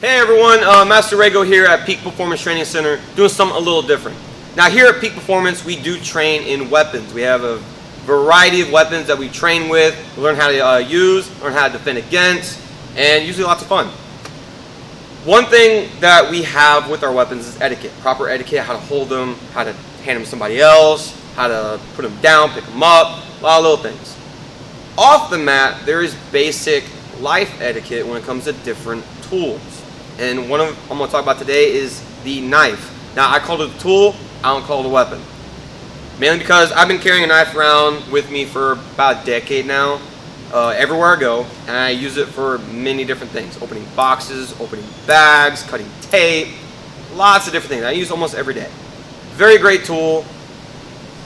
Hey everyone, Master Raygo here at Peak Performance Training Center, doing something a little different. Now here at Peak Performance, we do train in weapons. We have a variety of weapons that we train with, we learn how to use, learn how to defend against, and usually lots of fun. One thing that we have with our weapons is etiquette, proper etiquette, how to hold them, how to hand them to somebody else, how to put them down, pick them up, a lot of little things. Off the mat, there is basic life etiquette when it comes to different tools. And one of I'm going to talk about today is the knife. Now I call it a tool, I don't call it a weapon. Mainly because I've been carrying a knife around with me for about a decade now, everywhere I go, and I use it for many different things. Opening boxes, opening bags, cutting tape, lots of different things. I use almost every day. Very great tool,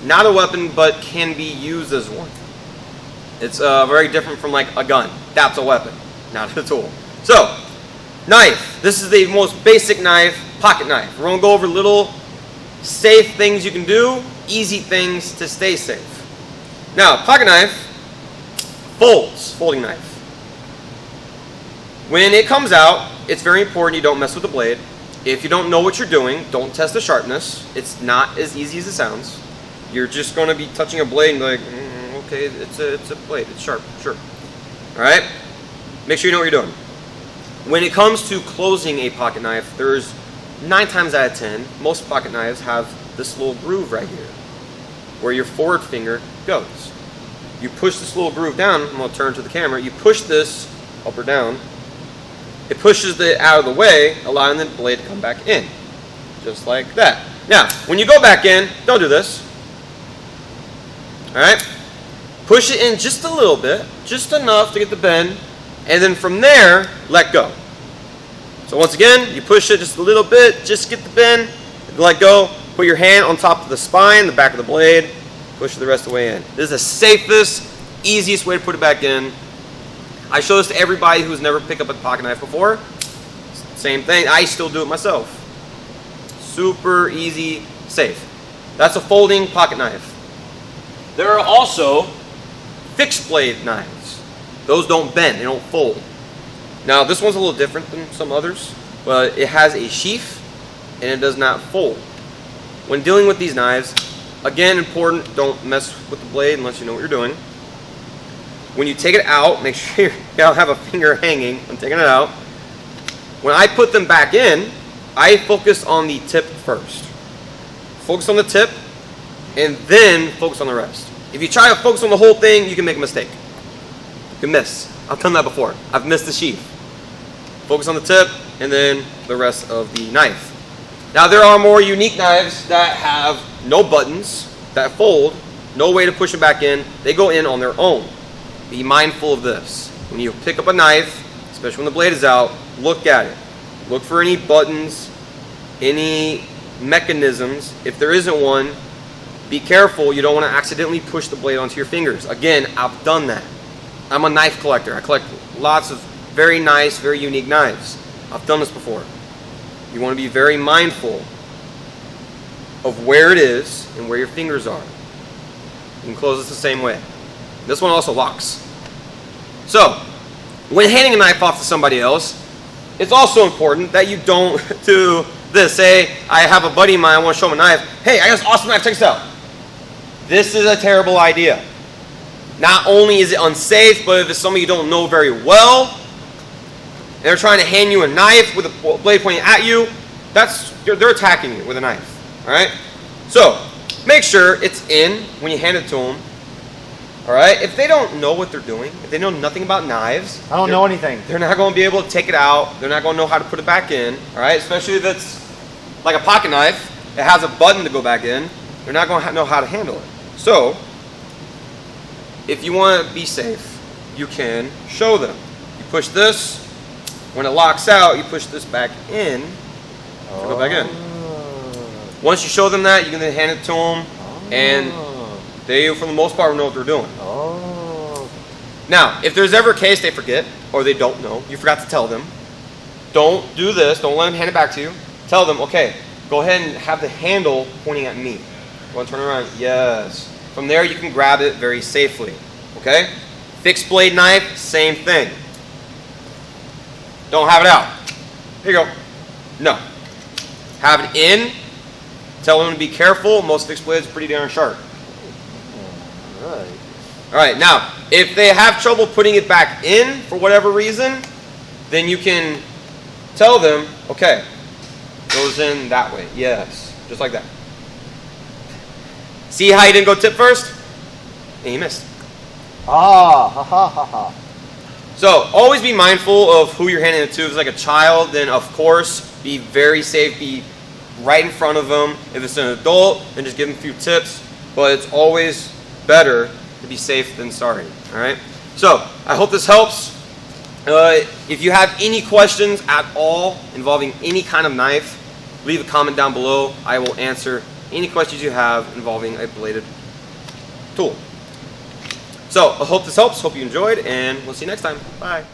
not a weapon, but can be used as one. It's very different from like a gun. That's a weapon, not a tool. So, knife. This is the most basic knife, pocket knife. We're going to go over little safe things you can do, easy things to stay safe. Now, pocket knife folds, folding knife. When it comes out, it's very important you don't mess with the blade. If you don't know what you're doing, don't test the sharpness. It's not as easy as it sounds. You're just going to be touching a blade and be like, okay, it's a blade, it's sharp, sure. All right? Make sure you know what you're doing. When it comes to closing a pocket knife, there's 9 times out of 10, most pocket knives have this little groove right here, where your forward finger goes. You push this little groove down, I'm going to turn to the camera, you push this up or down, it pushes it out of the way, allowing the blade to come back in, just like that. Now, when you go back in, don't do this. Alright? Push it in just a little bit, just enough to get the bend, and then from there, let go. So once again, you push it just a little bit, just get the bend, let go, put your hand on top of the spine, the back of the blade, push it the rest of the way in. This is the safest, easiest way to put it back in. I show this to everybody who's never picked up a pocket knife before. Same thing, I still do it myself. Super easy, safe. That's a folding pocket knife. There are also fixed blade knives. Those don't bend, they don't fold. Now this one's a little different than some others, but it has a sheath and it does not fold. When dealing with these knives, again important, don't mess with the blade unless you know what you're doing. When you take it out, make sure you don't have a finger hanging when taking it out. When I put them back in, I focus on the tip first. Focus on the tip and then focus on the rest. If you try to focus on the whole thing, you can make a mistake. You can miss. I've done that before. I've missed the sheath. Focus on the tip and then the rest of the knife. Now there are more unique knives that have no buttons, that fold, no way to push them back in. They go in on their own. Be mindful of this. When you pick up a knife, especially when the blade is out, look at it. Look for any buttons, any mechanisms. If there isn't one, be careful. You don't want to accidentally push the blade onto your fingers. Again, I've done that. I'm a knife collector. I collect lots of very nice, very unique knives. I've done this before. You want to be very mindful of where it is and where your fingers are. You can close this the same way. This one also locks. So, when handing a knife off to somebody else, it's also important that you don't do this. Say, I have a buddy of mine, I want to show him a knife. Hey, I got this awesome knife, check this out. This is a terrible idea. Not only is it unsafe, but if it's somebody you don't know very well, and they're trying to hand you a knife with a blade pointing at you, they're attacking you with a knife. All right? So, make sure it's in when you hand it to them. All right? If they don't know what they're doing, if they know nothing about knives, I don't know anything. They're not going to be able to take it out. They're not going to know how to put it back in. All right? Especially if it's like a pocket knife, it has a button to go back in. They're not going to know how to handle it. So, if you want to be safe, you can show them. You push this. When it locks out, you push this back in to go back in. Once you show them that, you can then hand it to them, and they, for the most part, will know what they're doing. Now, if there's ever a case they forget, or they don't know, you forgot to tell them, don't do this, don't let them hand it back to you. Tell them, okay, go ahead and have the handle pointing at me. You want to turn around? Yes. From there, you can grab it very safely. Okay? Fixed blade knife, same thing. Don't have it out. Here you go. No. Have it in. Tell them to be careful. Most fixed blades are pretty darn sharp. Alright. Alright, now, if they have trouble putting it back in for whatever reason, then you can tell them, okay, goes in that way. Yes. Just like that. See how you didn't go tip first? And you missed. Ah, ha ha ha ha. So, always be mindful of who you're handing it to. If it's like a child, then of course, be very safe. Be right in front of them. If it's an adult, then just give them a few tips. But it's always better to be safe than sorry. Alright? So, I hope this helps. If you have any questions at all involving any kind of knife, leave a comment down below. I will answer any questions you have involving a bladed tool. So, I hope this helps. Hope you enjoyed, and we'll see you next time. Bye.